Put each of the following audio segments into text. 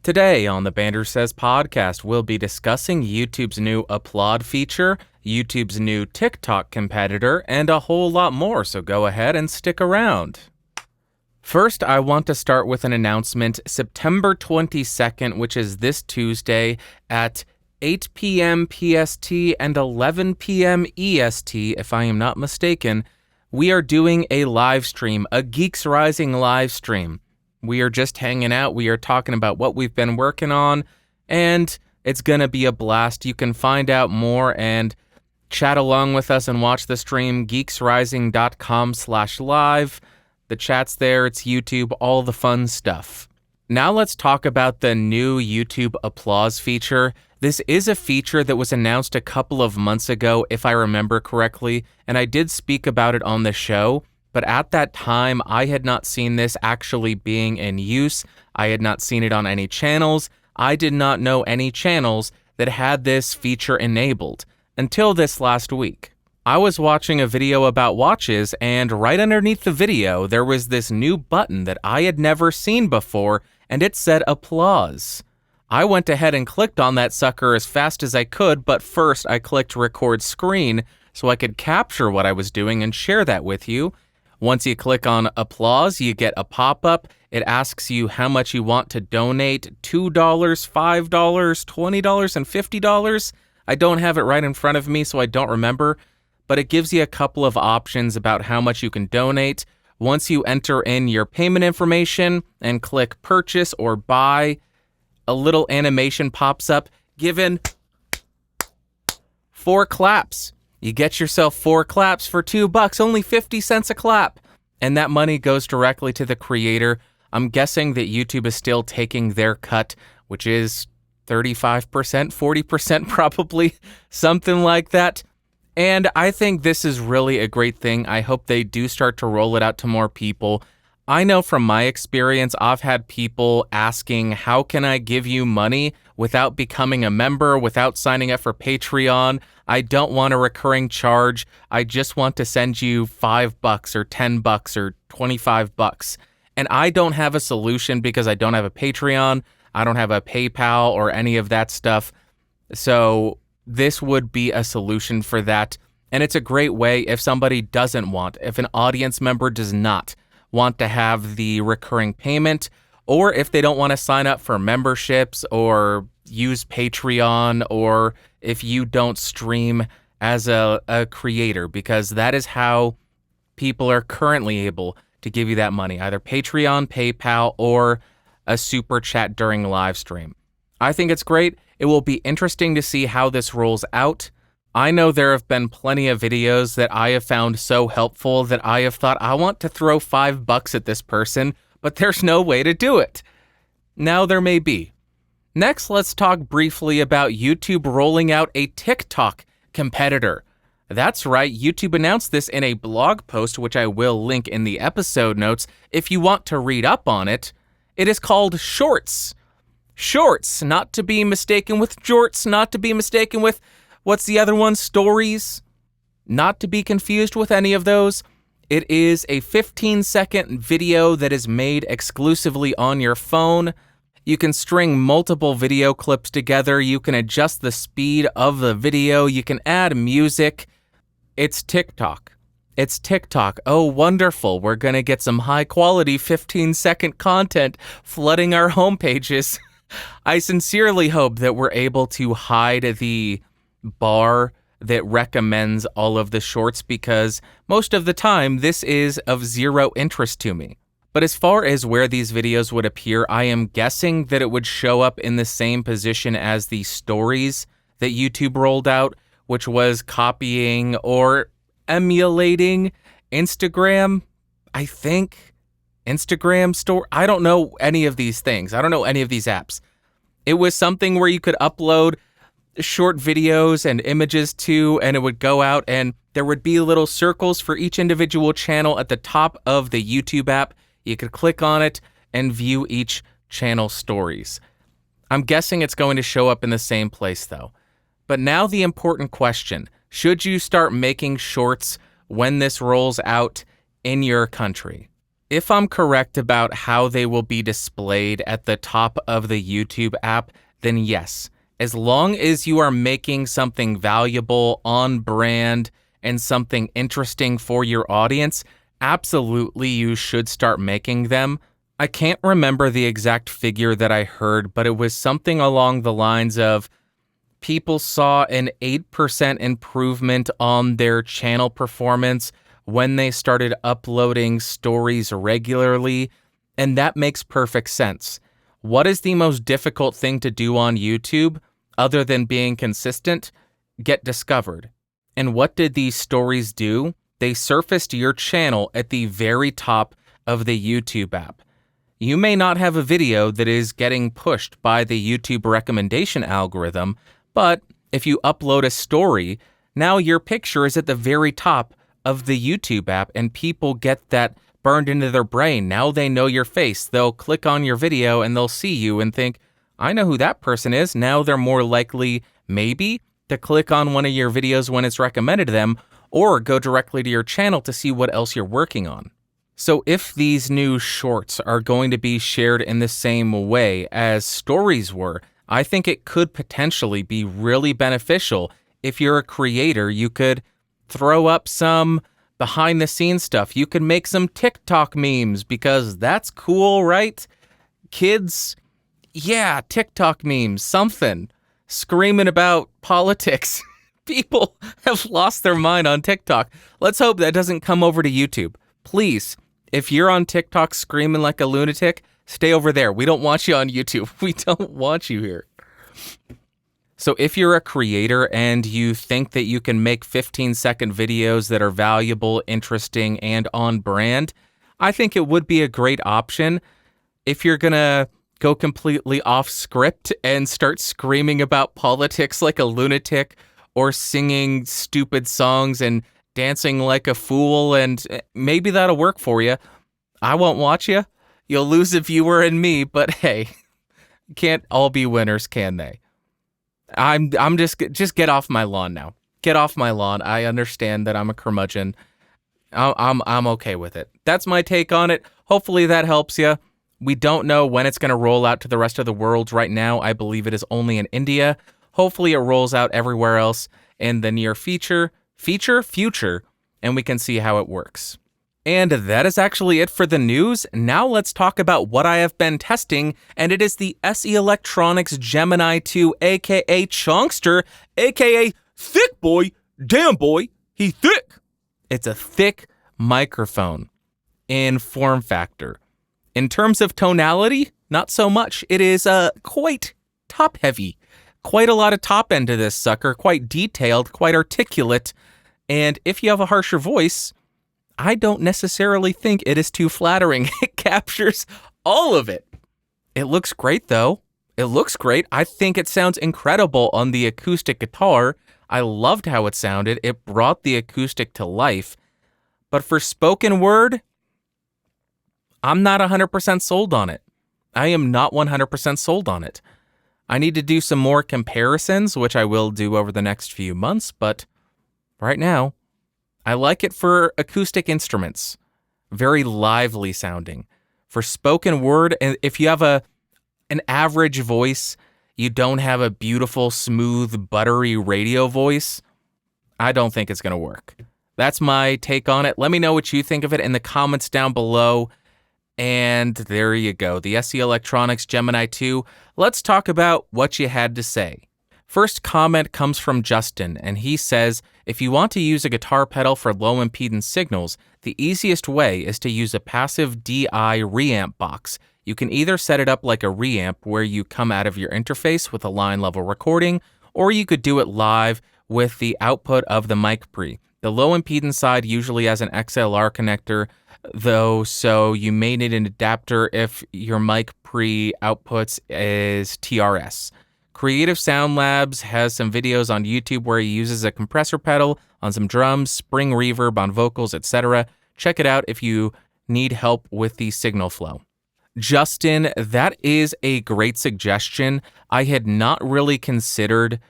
Today on the Bandrew Says podcast, we'll be discussing YouTube's new Applaud feature, YouTube's new TikTok competitor, and a whole lot more, so go ahead and stick around. First, I want to start with an announcement. September 22nd, which is this Tuesday, at 8 p.m. PST and 11 p.m. EST, if I am not mistaken, we are doing a live stream, a Geeks Rising live stream. We are just hanging out. We are talking about what we've been working on, and it's going to be a blast. You can find out more and chat along with us and watch the stream, geeksrising.com/live. The chat's there, it's YouTube, all the fun stuff. Now let's talk about the new YouTube Applause feature. This is a feature that was announced a couple of months ago, if I remember correctly, and I did speak about it on the show. But at that time, I had not seen this actually being in use. I had not seen it on any channels. I did not know any channels that had this feature enabled until this last week. I was watching a video about watches, and right underneath the video, there was this new button that I had never seen before, and it said Applause. I went ahead and clicked on that sucker as fast as I could, but first I clicked record screen so I could capture what I was doing and share that with you. Once you click on Applause, you get a pop-up. It asks you how much you want to donate, $2, $5, $20, and $50. I don't have it right in front of me, so I don't remember, but it gives you a couple of options about how much you can donate. Once you enter in your payment information and click purchase or buy, a little animation pops up, given 4 claps. You get yourself 4 claps for $2, only 50 cents a clap. And that money goes directly to the creator. I'm guessing that YouTube is still taking their cut, which is 35%, 40% probably, something like that. And I think this is really a great thing. I hope they do start to roll it out to more people. I know from my experience, I've had people asking, how can I give you money without becoming a member, without signing up for Patreon? I don't want a recurring charge. I just want to send you $5 or $10 or $25. And I don't have a solution because I don't have a Patreon. I don't have a PayPal or any of that stuff. So this would be a solution for that. And it's a great way if somebody doesn't want, if an audience member does not want to have the recurring payment, or if they don't want to sign up for memberships or use Patreon, or if you don't stream as a creator, because that is how people are currently able to give you that money, either Patreon, PayPal, or a super chat during live stream. I think it's great. It will be interesting to see how this rolls out. I know there have been plenty of videos that I have found so helpful that I have thought I want to throw $5 at this person, but there's no way to do it. Now there may be. Next, let's talk briefly about YouTube rolling out a TikTok competitor. That's right, YouTube announced this in a blog post, which I will link in the episode notes if you want to read up on it. It is called Shorts. Shorts, not to be mistaken with jorts, not to be mistaken with, what's the other one? Stories? Not to be confused with any of those. It is a 15-second video that is made exclusively on your phone. You can string multiple video clips together. You can adjust the speed of the video. You can add music. It's TikTok. It's TikTok. Oh, wonderful. We're going to get some high-quality 15-second content flooding our homepages. I sincerely hope that we're able to hide the bar that recommends all of the shorts, because most of the time this is of zero interest to me. But as far as where these videos would appear, I am guessing that it would show up in the same position as the stories that YouTube rolled out, which was copying or emulating Instagram, I think. Instagram store. I don't know any of these things. I don't know any of these apps. It was something where you could upload short videos and images to, and it would go out and there would be little circles for each individual channel at the top of the YouTube app. You could click on it and view each channel stories. I'm guessing it's going to show up in the same place though. But now the important question, should you start making shorts when this rolls out in your country? If I'm correct about how they will be displayed at the top of the YouTube app, then yes. As long as you are making something valuable, on brand, and something interesting for your audience, absolutely you should start making them. I can't remember the exact figure that I heard, but it was something along the lines of people saw an 8% improvement on their channel performance when they started uploading stories regularly, and that makes perfect sense. What is the most difficult thing to do on YouTube, other than being consistent? Get discovered. And what did these stories do? They surfaced your channel at the very top of the YouTube app. You may not have a video that is getting pushed by the YouTube recommendation algorithm, but if you upload a story, now your picture is at the very top of the YouTube app, and people get that burned into their brain. Now they know your face. They'll click on your video and they'll see you and think, I know who that person is. Now they're more likely, maybe, to click on one of your videos when it's recommended to them, or go directly to your channel to see what else you're working on. So if these new shorts are going to be shared in the same way as stories were, I think it could potentially be really beneficial. If you're a creator, you could throw up some behind the scenes stuff. You could make some TikTok memes because that's cool, right? Kids, yeah, TikTok memes, something. Screaming about politics. People have lost their mind on TikTok. Let's hope that doesn't come over to YouTube. Please, if you're on TikTok screaming like a lunatic, stay over there. We don't want you on YouTube. We don't want you here. So if you're a creator and you think that you can make 15-second videos that are valuable, interesting, and on brand, I think it would be a great option. If you're going to go completely off script and start screaming about politics like a lunatic, or singing stupid songs and dancing like a fool, and maybe that'll work for you. I won't watch you. You'll lose a viewer in me, but hey, can't all be winners, can they? I'm just get off my lawn now. Get off my lawn. I understand that I'm a curmudgeon. I'm okay with it. That's my take on it. Hopefully that helps you. We don't know when it's going to roll out to the rest of the world right now. I believe it is only in India. Hopefully it rolls out everywhere else in the near future, and we can see how it works. And that is actually it for the news. Now let's talk about what I have been testing, and it is the SE Electronics Gemini II, aka Chunkster, aka Thick Boy. Damn boy, he thick. It's a thick microphone in form factor. In terms of tonality, not so much. It is quite top heavy. Quite a lot of top end to this sucker, quite detailed, quite articulate. And if you have a harsher voice, I don't necessarily think it is too flattering. It captures all of it. It looks great, though. It looks great. I think it sounds incredible on the acoustic guitar. I loved how it sounded. It brought the acoustic to life. But for spoken word, I'm not 100% sold on it. I am not 100% sold on it. I need to do some more comparisons, which I will do over the next few months, but right now, I like it for acoustic instruments. Very lively sounding. For spoken word, and if you have an average voice, you don't have a beautiful, smooth, buttery radio voice, I don't think it's going to work. That's my take on it. Let me know what you think of it in the comments down below. And there you go, the SE Electronics Gemini II. Let's talk about what you had to say. First comment comes from Justin, and he says, if you want to use a guitar pedal for low impedance signals, the easiest way is to use a passive DI reamp box. You can either set it up like a reamp where you come out of your interface with a line level recording, or you could do it live with the output of the mic pre. The low impedance side usually has an XLR connector, though, so you may need an adapter if your mic pre outputs is TRS. Creative Sound Labs has some videos on YouTube where he uses a compressor pedal on some drums, spring reverb on vocals, etc. Check it out if you need help with the signal flow. Justin, that is a great suggestion. I had not really considered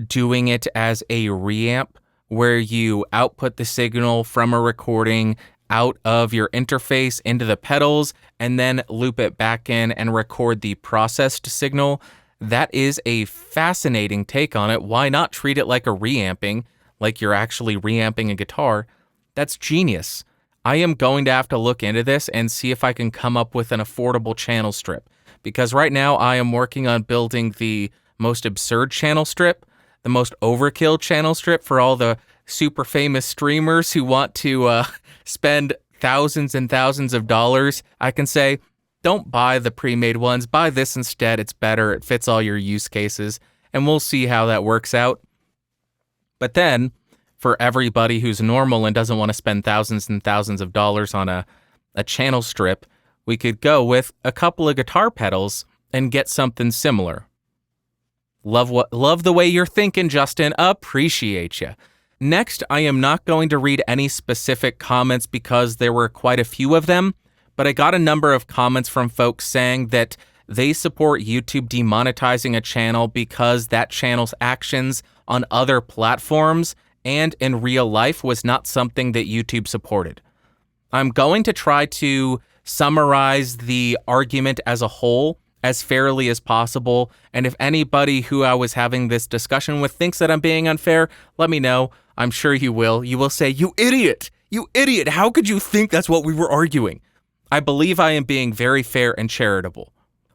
doing it as a reamp where you output the signal from a recording out of your interface into the pedals and then loop it back in and record the processed signal. That is a fascinating take on it. Why not treat it like a reamping, like you're actually reamping a guitar? That's genius. I am going to have to look into this and see if I can come up with an affordable channel strip. Because right now I am working on building the most absurd channel strip, the most overkill channel strip for all the super famous streamers who want to spend thousands and thousands of dollars. I can say, don't buy the pre-made ones, buy this instead. It's better, it fits all your use cases, and we'll see how that works out. But then, for everybody who's normal and doesn't want to spend thousands and thousands of dollars on a channel strip, we could go with a couple of guitar pedals and get something similar. Love the way you're thinking, Justin. Appreciate you. Next, I am not going to read any specific comments because there were quite a few of them, but I got a number of comments from folks saying that they support YouTube demonetizing a channel because that channel's actions on other platforms and in real life was not something that YouTube supported. I'm going to try to summarize the argument as a whole as fairly as possible, and if anybody who I was having this discussion with thinks that I'm being unfair, let me know. I'm sure you will. You will say, "You idiot! You idiot! How could you think that's what we were arguing?" I believe I am being very fair and charitable.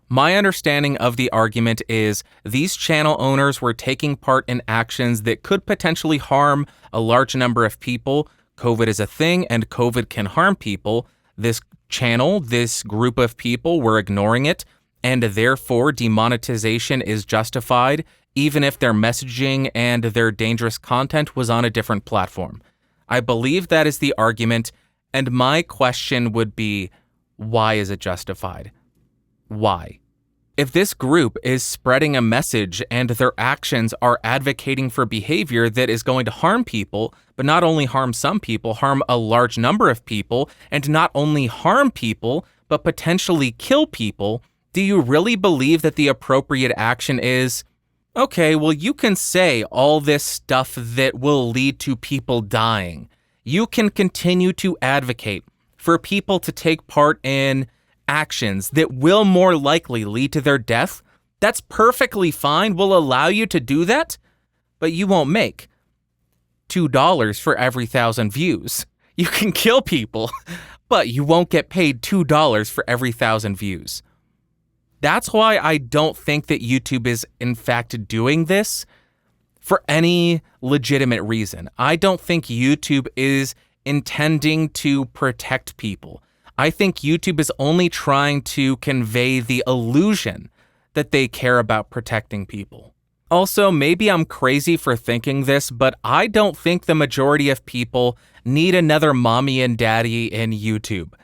My understanding of the argument is these channel owners were taking part in actions that could potentially harm a large number of people. COVID is a thing, and COVID can harm people. This channel, this group of people were ignoring it, and therefore demonetization is justified, even if their messaging and their dangerous content was on a different platform. I believe that is the argument, and my question would be, why is it justified? Why? If this group is spreading a message and their actions are advocating for behavior that is going to harm people, but not only harm some people, harm a large number of people, and not only harm people, but potentially kill people, do you really believe that the appropriate action is, okay, well, you can say all this stuff that will lead to people dying. You can continue to advocate for people to take part in actions that will more likely lead to their death. That's perfectly fine. We'll allow you to do that, but you won't make $2 for every 1,000 views. You can kill people, but you won't get paid $2 for every 1,000 views. That's why I don't think that YouTube is, in fact, doing this for any legitimate reason. I don't think YouTube is intending to protect people. I think YouTube is only trying to convey the illusion that they care about protecting people. Also, maybe I'm crazy for thinking this, but I don't think the majority of people need another mommy and daddy in YouTube.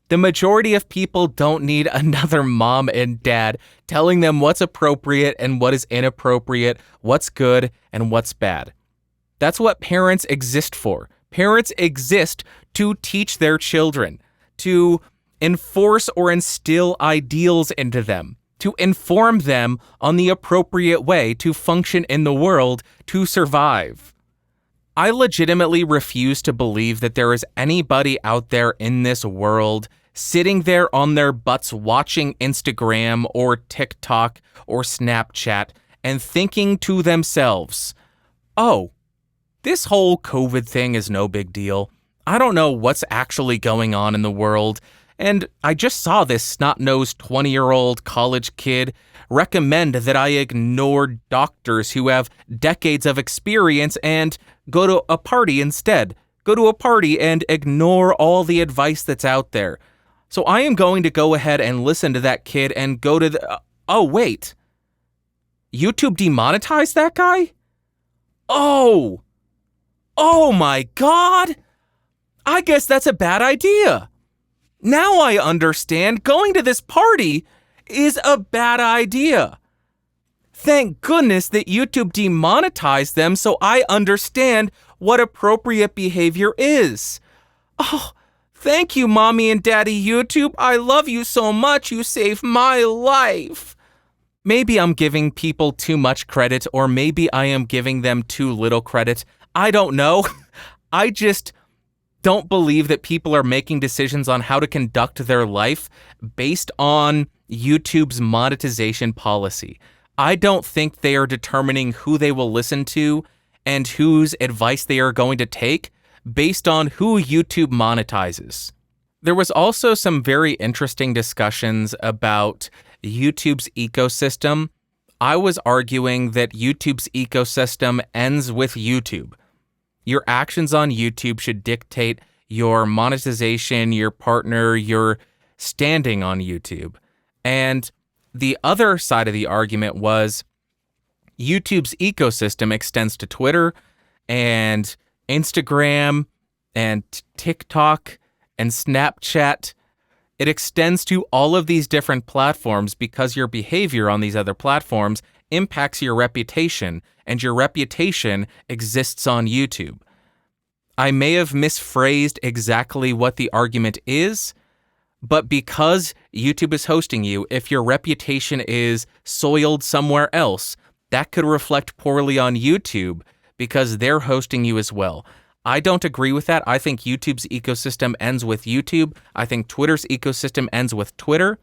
The majority of people don't need another mom and dad telling them what's appropriate and what is inappropriate, what's good and what's bad. That's what parents exist for. Parents exist to teach their children, to enforce or instill ideals into them, to inform them on the appropriate way to function in the world, to survive. I legitimately refuse to believe that there is anybody out there in this world sitting there on their butts watching Instagram or TikTok or Snapchat and thinking to themselves, oh, this whole COVID thing is no big deal. I don't know what's actually going on in the world, and I just saw this snot-nosed 20-year-old college kid recommend that I ignore doctors who have decades of experience and go to a party instead. Go to a party and ignore all the advice that's out there. So I am going to go ahead and listen to that kid and go to the... oh, wait. YouTube demonetized that guy? Oh my God. I guess that's a bad idea. Now I understand going to this party is a bad idea. Thank goodness that YouTube demonetized them so I understand what appropriate behavior is. Oh, thank you, Mommy and Daddy YouTube. I love you so much. You saved my life. Maybe I'm giving people too much credit, or maybe I am giving them too little credit. I don't know. I just don't believe that people are making decisions on how to conduct their life based on YouTube's monetization policy. I don't think they are determining who they will listen to and whose advice they are going to take based on who YouTube monetizes. There was also some very interesting discussions about YouTube's ecosystem. I was arguing that YouTube's ecosystem ends with YouTube. Your actions on YouTube should dictate your monetization, your partner, your standing on YouTube. And the other side of the argument was YouTube's ecosystem extends to Twitter and Instagram and TikTok and Snapchat. It extends to all of these different platforms because your behavior on these other platforms impacts your reputation, and your reputation exists on YouTube. I may have misphrased exactly what the argument is, but because YouTube is hosting you, if your reputation is soiled somewhere else, that could reflect poorly on YouTube because they're hosting you as well. I don't agree with that. I think YouTube's ecosystem ends with YouTube. I think Twitter's ecosystem ends with Twitter.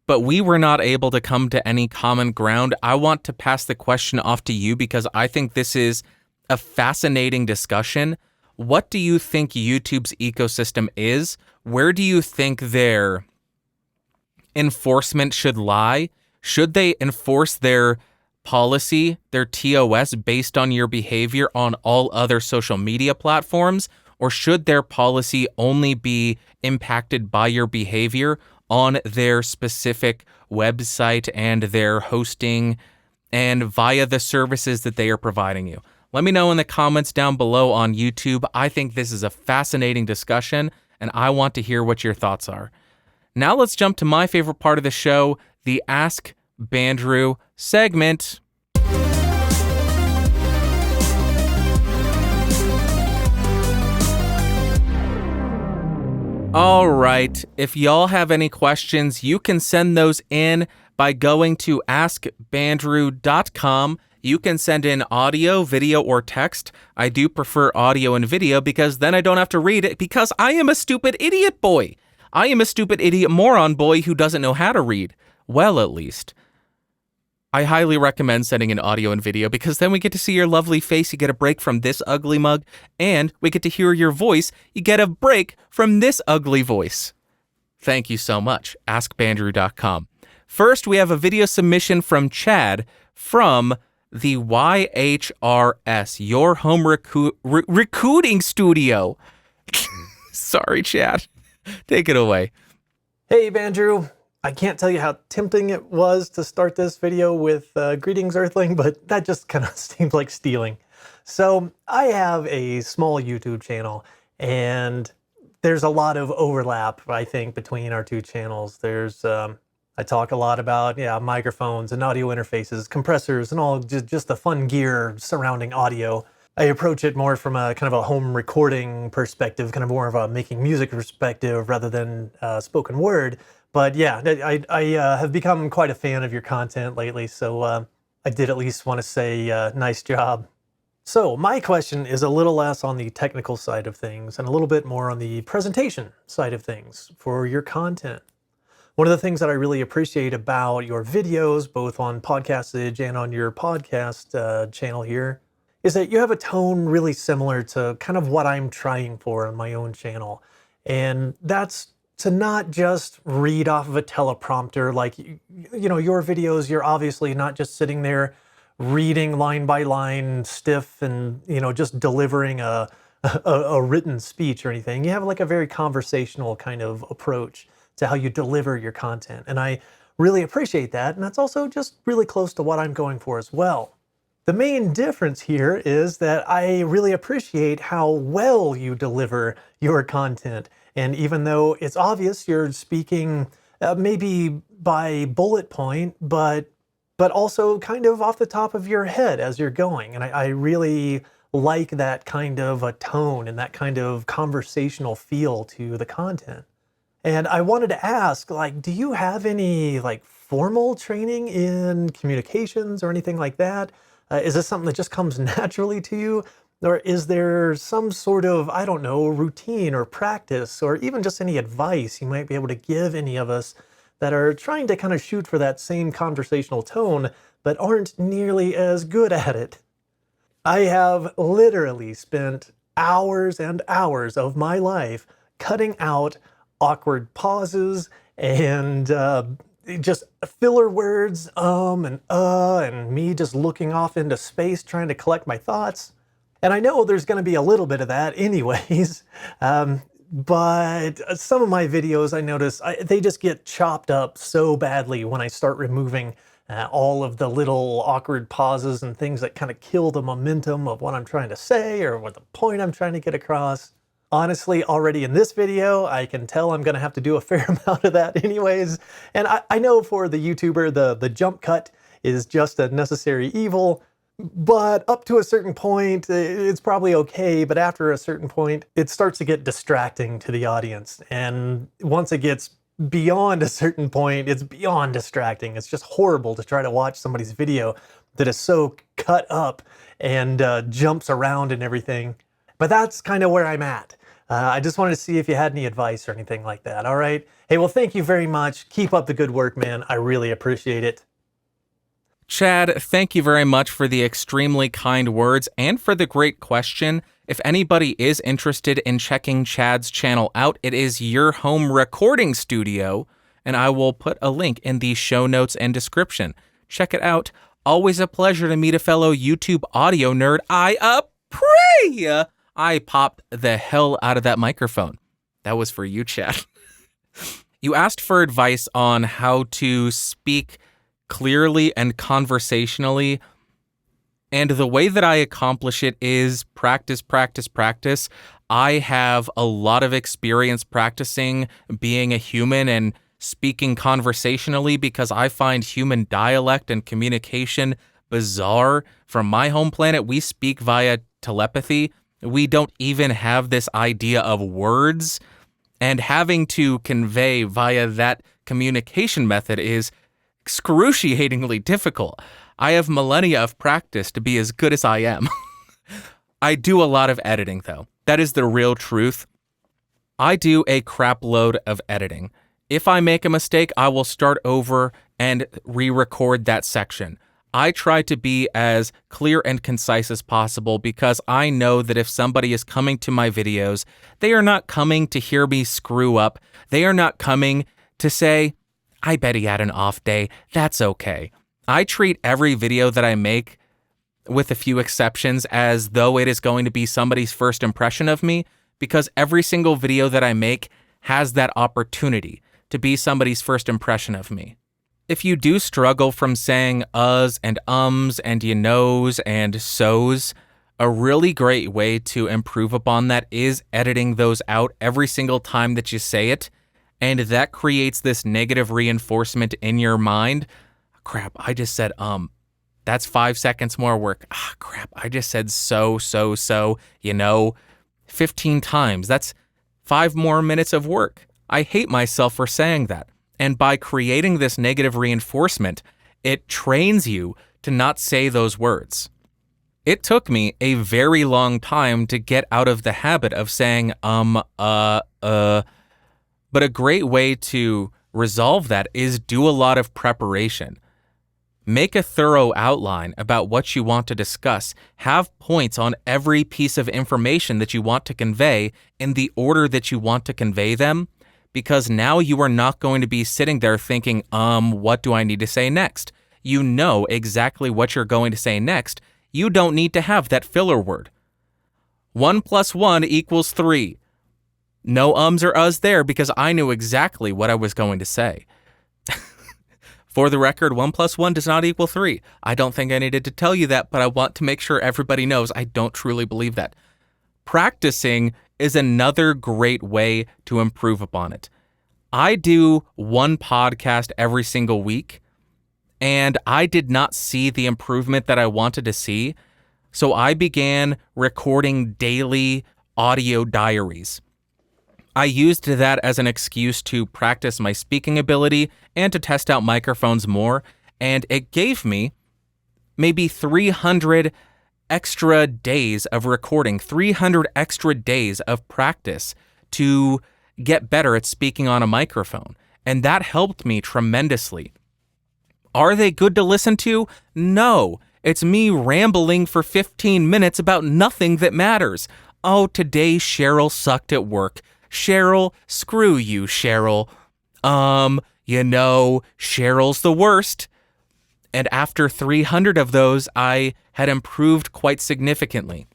But we were not able to come to any common ground. I want to pass the question off to you because I think this is a fascinating discussion. What do you think YouTube's ecosystem is? Where do you think their enforcement should lie? Should they enforce their policy, their TOS, based on your behavior on all other social media platforms? Or should their policy only be impacted by your behavior on their specific website and their hosting and via the services that they are providing you? Let me know in the comments down below on YouTube. I think this is a fascinating discussion, and I want to hear what your thoughts are. Now let's jump to my favorite part of the show, the Ask Bandrew segment. All right, if y'all have any questions, you can send those in by going to askbandrew.com. You can send in audio, video, or text. I do prefer audio and video because then I don't have to read it because I am a stupid idiot boy. I am a stupid idiot moron boy who doesn't know how to read. Well, at least. I highly recommend sending in audio and video because then we get to see your lovely face. You get a break from this ugly mug, and we get to hear your voice. You get a break from this ugly voice. Thank you so much. AskBandrew.com. First, we have a video submission from Chad from the YHRS, Your Home Recruiting Studio. Sorry, Chad. Take it away. Hey, Bandrew. I can't tell you how tempting it was to start this video with greetings, Earthling, but that just kind of seemed like stealing. So I have a small YouTube channel, and there's a lot of overlap, I think, between our two channels. There's I talk a lot about microphones and audio interfaces, compressors, and all just the fun gear surrounding audio. I approach it more from a kind of a home recording perspective, kind of more of a making music perspective rather than spoken word. But yeah, I have become quite a fan of your content lately, so I did at least want to say nice job. So my question is a little less on the technical side of things and a little bit more on the presentation side of things for your content. One of the things that I really appreciate about your videos, both on Podcastage and on your podcast channel here, is that you have a tone really similar to kind of what I'm trying for on my own channel. And that's to not just read off of a teleprompter. Like, you know, your videos, you're obviously not just sitting there reading line by line stiff and, you know, just delivering a written speech or anything. You have like a very conversational kind of approach to how you deliver your content. And I really appreciate that. And that's also just really close to what I'm going for as well. The main difference here is that I really appreciate how well you deliver your content. And even though it's obvious you're speaking maybe by bullet point, but also kind of off the top of your head as you're going. And I really like that kind of a tone and that kind of conversational feel to the content. And I wanted to ask, like, do you have any like formal training in communications or anything like that? Is this something that just comes naturally to you? Or is there some sort of, I don't know, routine or practice, or even just any advice you might be able to give any of us that are trying to kind of shoot for that same conversational tone, but aren't nearly as good at it? I have literally spent hours and hours of my life cutting out awkward pauses and just filler words, and me just looking off into space trying to collect my thoughts. And I know there's going to be a little bit of that anyways, but some of my videos I notice they just get chopped up so badly when I start removing all of the little awkward pauses and things that kind of kill the momentum of what I'm trying to say or what the point I'm trying to get across. Honestly, already in this video, I can tell I'm going to have to do a fair amount of that anyways. And I know for the YouTuber, the jump cut is just a necessary evil, but up to a certain point, it's probably okay. But after a certain point, it starts to get distracting to the audience. And once it gets beyond a certain point, it's beyond distracting. It's just horrible to try to watch somebody's video that is so cut up and jumps around and everything. But that's kind of where I'm at. I just wanted to see if you had any advice or anything like that, all right? Hey, well, thank you very much. Keep up the good work, man. I really appreciate it. Chad, thank you very much for the extremely kind words and for the great question. If anybody is interested in checking Chad's channel out, it is Your Home Recording Studio, and I will put a link in the show notes and description. Check it out. Always a pleasure to meet a fellow YouTube audio nerd. I popped the hell out of that microphone. That was for you, Chad. You asked for advice on how to speak clearly and conversationally, and the way that I accomplish it is practice, practice, practice. I have a lot of experience practicing being a human and speaking conversationally because I find human dialect and communication bizarre. From my home planet, we speak via telepathy. We don't even have this idea of words, and having to convey via that communication method is excruciatingly difficult. I have millennia of practice to be as good as I am. I do a lot of editing, though. That is the real truth. I do a crap load of editing. If I make a mistake, I will start over and re-record that section. I try to be as clear and concise as possible because I know that if somebody is coming to my videos, they are not coming to hear me screw up. They are not coming to say, I bet he had an off day. That's okay. I treat every video that I make, with a few exceptions, as though it is going to be somebody's first impression of me, because every single video that I make has that opportunity to be somebody's first impression of me. If you do struggle from saying uhs and ums and you knows and so's, a really great way to improve upon that is editing those out every single time that you say it, and that creates this negative reinforcement in your mind. Crap, I just said That's 5 seconds more work. Crap, I just said so, 15 times. That's 5 more minutes of work. I hate myself for saying that. And by creating this negative reinforcement, it trains you to not say those words. It took me a very long time to get out of the habit of saying but a great way to resolve that is do a lot of preparation. Make a thorough outline about what you want to discuss. Have points on every piece of information that you want to convey in the order that you want to convey them, because now you are not going to be sitting there thinking, what do I need to say next? You know exactly what you're going to say next. You don't need to have that filler word. 1 + 1 = 3. No ums or uhs there because I knew exactly what I was going to say. For the record, 1 + 1 does not equal 3. I don't think I needed to tell you that, but I want to make sure everybody knows I don't truly believe that. Practicing is another great way to improve upon it. I do one podcast every single week, and I did not see the improvement that I wanted to see, so I began recording daily audio diaries. I used that as an excuse to practice my speaking ability and to test out microphones more, and it gave me maybe 300 extra days of recording, 300 extra days of practice to get better at speaking on a microphone. And that helped me tremendously. Are they good to listen to? No. It's me rambling for 15 minutes about nothing that matters. Oh, today Cheryl sucked at work. Cheryl, screw you, Cheryl. Cheryl's the worst. And after 300 of those, I had improved quite significantly.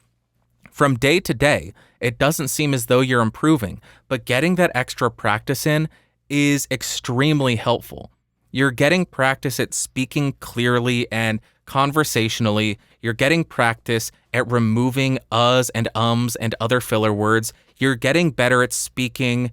From day to day, it doesn't seem as though you're improving, but getting that extra practice in is extremely helpful. You're getting practice at speaking clearly and conversationally. You're getting practice at removing uhs and ums and other filler words. You're getting better at speaking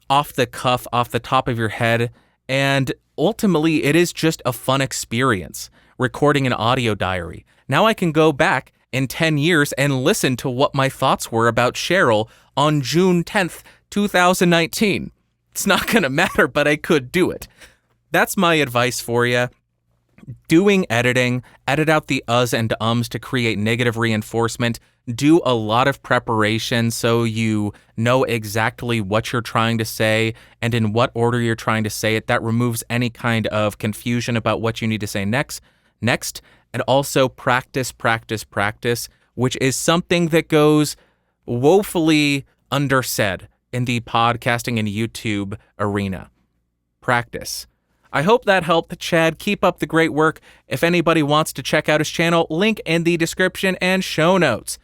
off the cuff, off the top of your head. And ultimately, it is just a fun experience, recording an audio diary. Now I can go back in 10 years and listen to what my thoughts were about Cheryl on June 10th, 2019. It's not going to matter, but I could do it. That's my advice for you. Doing editing, edit out the uhs and ums to create negative reinforcement. Do a lot of preparation so you know exactly what you're trying to say and in what order you're trying to say it. That removes any kind of confusion about what you need to say next. And also practice, which is something that goes woefully undersaid in the podcasting and YouTube arena. Practice. I hope that helped, Chad. Keep up the great work. If anybody wants to check out his channel, link in the description and show notes.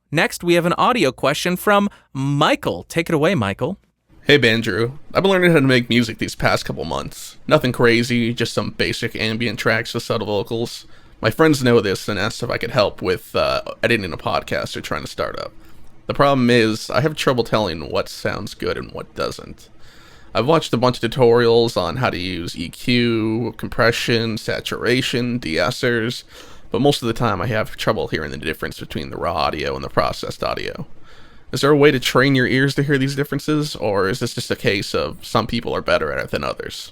Next, we have an audio question from Michael. Take it away, Michael. Hey, Bandrew. I've been learning how to make music these past couple months. Nothing crazy, just some basic ambient tracks with subtle vocals. My friends know this and asked if I could help with editing a podcast they're trying to start up. The problem is, I have trouble telling what sounds good and what doesn't. I've watched a bunch of tutorials on how to use EQ, compression, saturation, de-essers, but most of the time I have trouble hearing the difference between the raw audio and the processed audio. Is there a way to train your ears to hear these differences, or is this just a case of some people are better at it than others?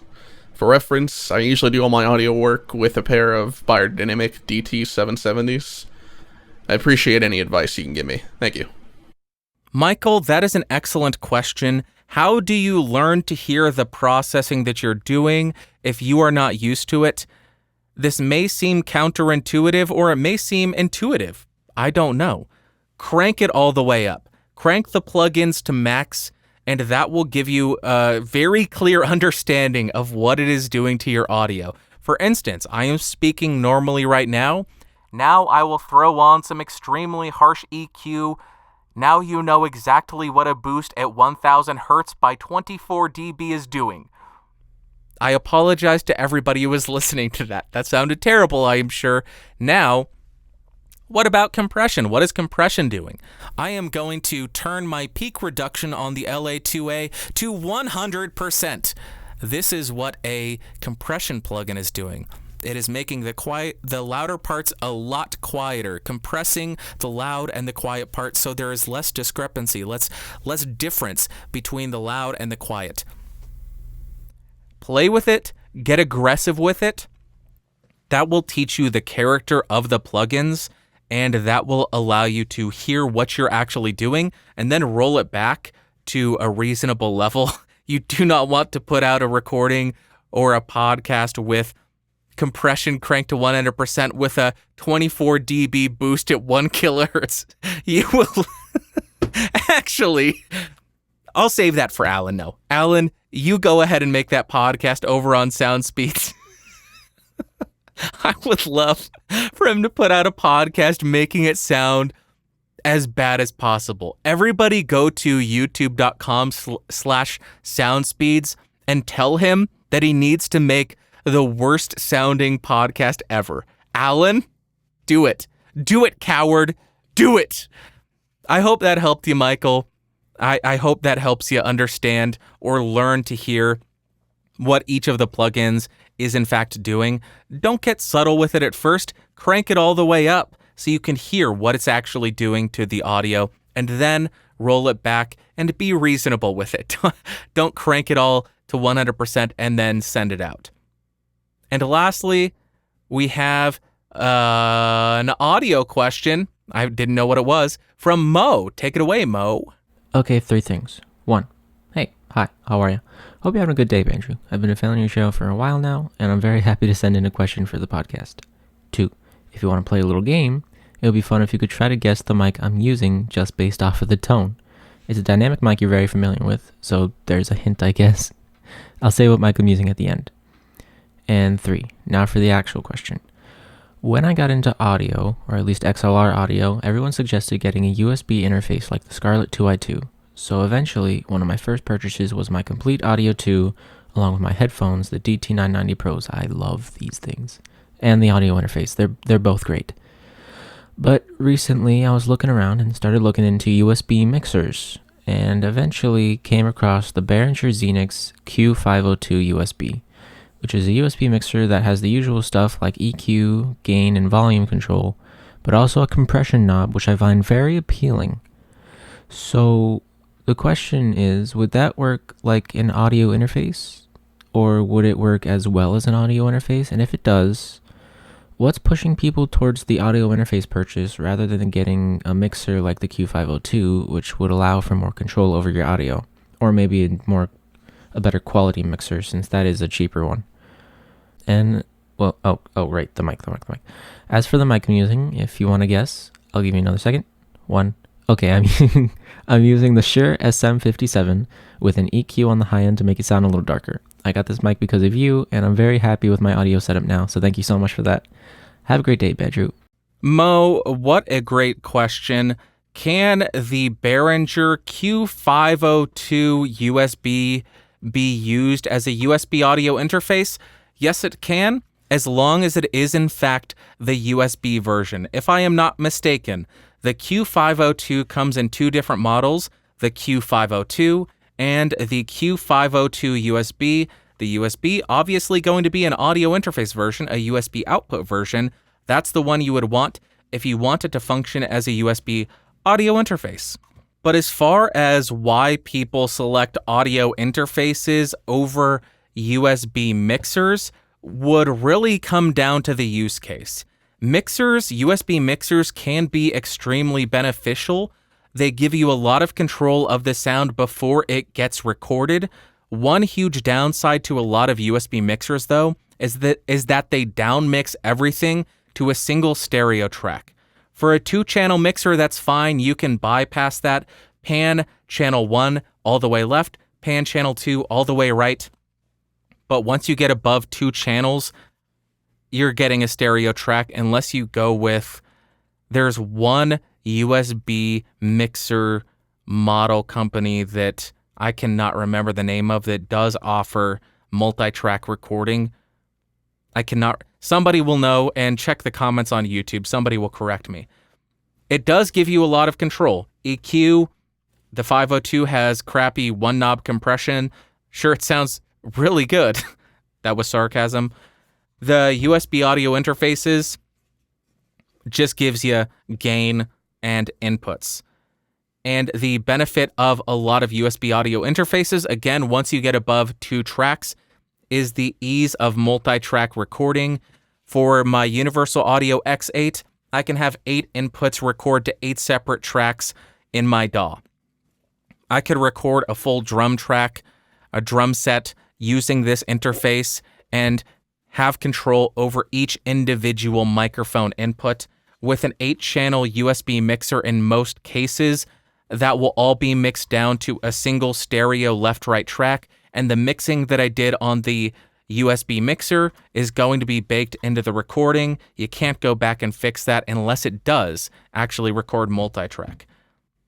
For reference, I usually do all my audio work with a pair of Biodynamic DT770s. I appreciate any advice you can give me. Thank you. Michael, that is an excellent question. How do you learn to hear the processing that you're doing if you are not used to it? This may seem counterintuitive or it may seem intuitive. I don't know. Crank it all the way up. Crank the plugins to max, and that will give you a very clear understanding of what it is doing to your audio. For instance, I am speaking normally right now. Now I will throw on some extremely harsh EQ. Now you know exactly what a boost at 1000 Hertz by 24 dB is doing. I apologize to everybody who was listening to that. That sounded terrible, I am sure. Now, what about compression? What is compression doing? I am going to turn my peak reduction on the LA2A to 100%. This is what a compression plugin is doing. It is making the louder parts a lot quieter, compressing the loud and the quiet parts so there is less discrepancy, less difference between the loud and the quiet. Play with it, get aggressive with it. That will teach you the character of the plugins, and that will allow you to hear what you're actually doing and then roll it back to a reasonable level. You do not want to put out a recording or a podcast with compression cranked to 100% with a 24 dB boost at 1 kilohertz. You will actually, I'll save that for Alan. No, Alan, you go ahead and make that podcast over on SoundSpeeds. I would love for him to put out a podcast making it sound as bad as possible. Everybody go to youtube.com/soundspeeds and tell him that he needs to make the worst sounding podcast ever. Alan, do it. Do it, coward. Do it. I hope that helped you, Michael. I hope that helps you understand or learn to hear what each of the plugins is in fact doing. Don't get subtle with it at first. Crank it all the way up so you can hear what it's actually doing to the audio, and then roll it back and be reasonable with it. Don't crank it all to 100% and then send it out. And lastly, we have An audio question. I didn't know what it was. From Mo. Take it away, Mo. Okay, 3 things. 1. Hey, hi, how are you? Hope you're having a good day, Bandrew. I've been a fan of your show for a while now, and I'm very happy to send in a question for the podcast. 2. If you want to play a little game, it would be fun if you could try to guess the mic I'm using just based off of the tone. It's a dynamic mic you're very familiar with, so there's a hint, I guess. I'll say what mic I'm using at the end. And 3. Now for the actual question. When I got into audio, or at least XLR audio, everyone suggested getting a USB interface like the Scarlett 2i2. So eventually, one of my first purchases was my Complete Audio 2, along with my headphones, the DT990 Pros. I love these things. And the audio interface. They're both great. But recently, I was looking around and started looking into USB mixers, and eventually came across the Behringer Xenix Q502 USB, which is a USB mixer that has the usual stuff like EQ, gain, and volume control, but also a compression knob, which I find very appealing. So the question is, would that work like an audio interface? Or would it work as well as an audio interface? And if it does, what's pushing people towards the audio interface purchase rather than getting a mixer like the Q502, which would allow for more control over your audio? Or maybe a better quality mixer, since that is a cheaper one. And, well, right, the mic. As for the mic I'm using, if you want to guess, I'll give you another second. 1. Okay, I'm using the Shure SM57 with an EQ on the high end to make it sound a little darker. I got this mic because of you, and I'm very happy with my audio setup now, so thank you so much for that. Have a great day, Bandrew. Mo, what a great question. Can the Behringer Q502 USB be used as a USB audio interface? Yes, it can, as long as it is in fact the USB version. If I am not mistaken, the Q502 comes in 2 different models, the Q502 and the Q502 USB. The USB obviously going to be an audio interface version, a USB output version. That's the one you would want if you want it to function as a USB audio interface. But as far as why people select audio interfaces over USB mixers would really come down to the use case. USB mixers can be extremely beneficial. They give you a lot of control of the sound before it gets recorded. One huge downside to a lot of USB mixers, though, is that they downmix everything to a single stereo track. For a 2-channel mixer, that's fine. You can bypass that. Pan channel 1 all the way left, pan channel 2 all the way right. But once you get above 2 channels, you're getting a stereo track unless you go with, there's one USB mixer model company that I cannot remember the name of that does offer multi-track recording. Somebody will know, and check the comments on YouTube. Somebody will correct me. It does give you a lot of control. EQ, the 502 has crappy 1-knob compression. Sure, it sounds really good. That was sarcasm. The USB audio interfaces just gives you gain and inputs. And the benefit of a lot of USB audio interfaces, again, once you get above 2 tracks, is the ease of multi-track recording. For my Universal Audio X8, I can have 8 inputs record to 8 separate tracks in my DAW. I could record a full drum track, a drum set, using this interface and have control over each individual microphone input. With an 8-channel USB mixer in most cases, that will all be mixed down to a single stereo left-right track, and the mixing that I did on the USB mixer is going to be baked into the recording. You can't go back and fix that unless it does actually record multi-track.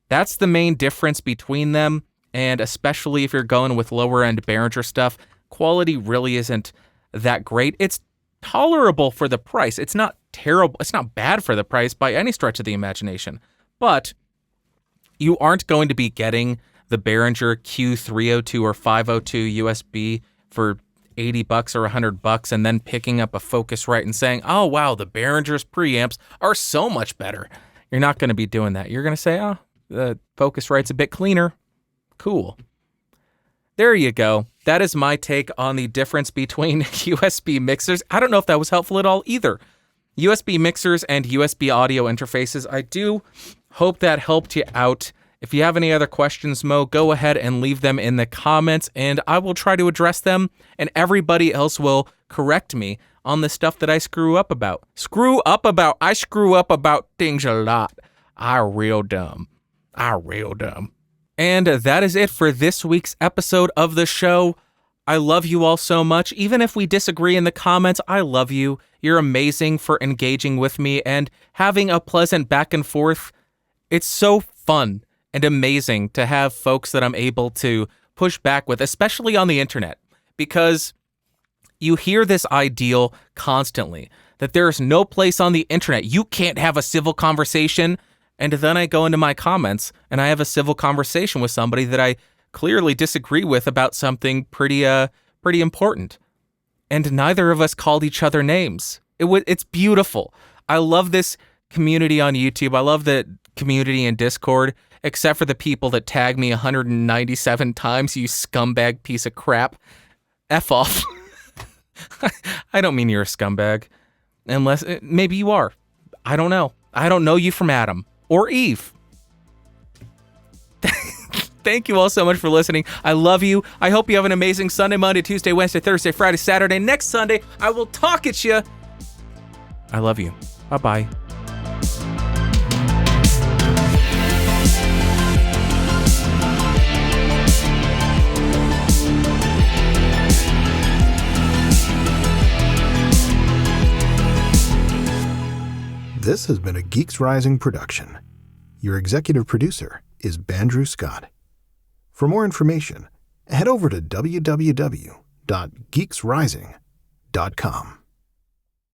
That's the main difference between them, and especially if you're going with lower-end Behringer stuff, quality really isn't that great. It's tolerable for the price. It's not terrible. It's not bad for the price by any stretch of the imagination. But you aren't going to be getting the Behringer Q302 or 502 USB for $80 or $100 and then picking up a Focusrite and saying, oh, wow, the Behringer's preamps are so much better. You're not going to be doing that. You're going to say, oh, the Focusrite's a bit cleaner. Cool. There you go. That is my take on the difference between USB mixers. I don't know if that was helpful at all either. USB mixers and USB audio interfaces. I do hope that helped you out. If you have any other questions, Mo, go ahead and leave them in the comments, and I will try to address them, and everybody else will correct me on the stuff that I screw up about. I screw up about things a lot. I'm real dumb. And that is it for this week's episode of the show. I love you all so much. Even if we disagree in the comments, I love you. You're amazing for engaging with me and having a pleasant back and forth. It's so fun and amazing to have folks that I'm able to push back with, especially on the internet, because you hear this ideal constantly that there's no place on the internet you can't have a civil conversation. And then I go into my comments and I have a civil conversation with somebody that I clearly disagree with about something pretty important. And neither of us called each other names. It's beautiful. I love this community on YouTube. I love the community in Discord, except for the people that tag me 197 times, you scumbag piece of crap. F off. I don't mean you're a scumbag. Unless, maybe you are. I don't know. I don't know you from Adam or Eve. Thank you all so much for listening. I love you. I hope you have an amazing Sunday, Monday, Tuesday, Wednesday, Thursday, Friday, Saturday. Next Sunday, I will talk at you. I love you. Bye-bye. This has been a Geeks Rising production. Your executive producer is Bandrew Scott. For more information, head over to www.geeksrising.com.